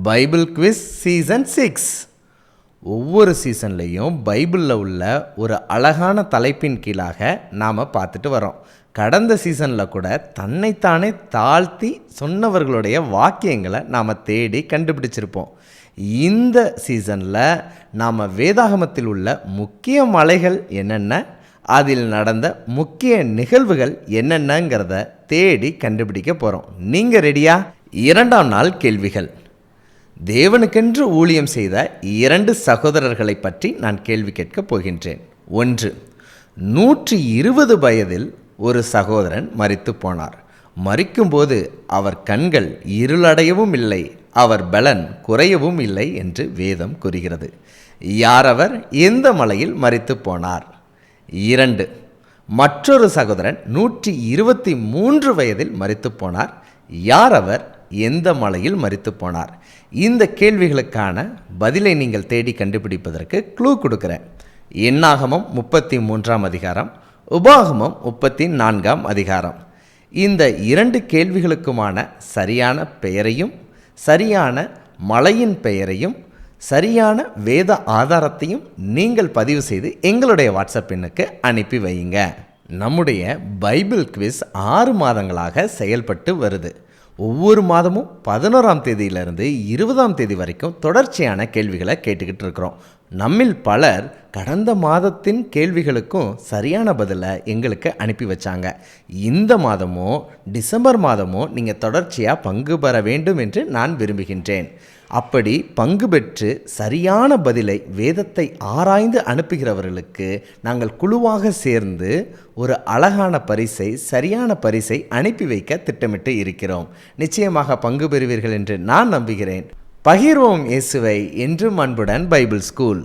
Bible quiz season 6. ஒவ்வொரு சீசன்லேயும் பைபிளில் உள்ள ஒரு அழகான தலைப்பின் கீழாக நாம் பார்த்துட்டு வரோம். கடந்த சீசனில் கூட தன்னைத்தானே தாழ்த்தி சொன்னவர்களுடைய வாக்கியங்களை நாம் தேடி கண்டுபிடிச்சிருப்போம். இந்த சீசனில் நாம் வேதாகமத்தில் உள்ள முக்கிய மலைகள் என்னென்ன, அதில் நடந்த முக்கிய நிகழ்வுகள் என்னென்னங்கிறத தேடி கண்டுபிடிக்க போகிறோம். நீங்கள் ரெடியா? 2ஆம் நாள் கேள்விகள். தேவனுக்கென்று ஊழியம் செய்த 2 சகோதரர்களை பற்றி நான் கேள்வி கேட்கப் போகின்றேன். 1. 120 வயதில் ஒரு சகோதரன் மரித்து போனார். மரிக்கும்போது அவர் கண்கள் இருளடையவும் இல்லை, அவர் பலன் குறையவும் இல்லை என்று வேதம் கூறுகிறது. யார் அவர்? எந்த மலையில் மரித்து போனார்? 2. மற்றொரு சகோதரன் 123 வயதில் மரித்து போனார். யார் அவர்? எந்த மலையில் மரித்து போனார்? இந்த கேள்விகளுக்கான பதிலை நீங்கள் தேடி கண்டுபிடிப்பதற்கு க்ளூ கொடுக்குறேன். எண்ணாகமம் 33ஆம் அதிகாரம், உபாகமம் 34ஆம் அதிகாரம். இந்த 2 கேள்விகளுக்குமான சரியான பெயரையும் சரியான மலையின் பெயரையும் சரியான வேத ஆதாரத்தையும் நீங்கள் பதிவு செய்து எங்களுடைய வாட்ஸ்அப் எண்ணுக்கு அனுப்பி வையுங்க. நம்முடைய பைபிள் குவிஸ் 6 மாதங்களாக செயல்பட்டு வருது. ஒவ்வொரு மாதமும் 11ஆம் தேதியிலிருந்து 20ஆம் தேதி வரைக்கும் தொடர்ச்சியான கேள்விகளை கேட்டுக்கிட்டு இருக்கிறோம். நம்மில் பலர் கடந்த மாதத்தின் கேள்விகளுக்கும் சரியான பதிலை எங்களுக்கு அனுப்பி வச்சாங்க. இந்த மாதமோ டிசம்பர் மாதமோ நீங்கள் தொடர்ச்சியாக பங்கு பெற வேண்டும் என்று நான் விரும்புகின்றேன். அப்படி பங்கு பெற்று சரியான பதிலை வேதத்தை ஆராய்ந்து அனுப்புகிறவர்களுக்கு நாங்கள் குழுவாக சேர்ந்து ஒரு அழகான பரிசை, சரியான பரிசை அனுப்பி வைக்க திட்டமிட்டு இருக்கிறோம். நிச்சயமாக பங்கு பெறுவீர்கள் என்று நான் நம்புகிறேன். பகிர்வோம் இயேசுவை. என்றும் அன்புடன் பைபிள் ஸ்கூல்.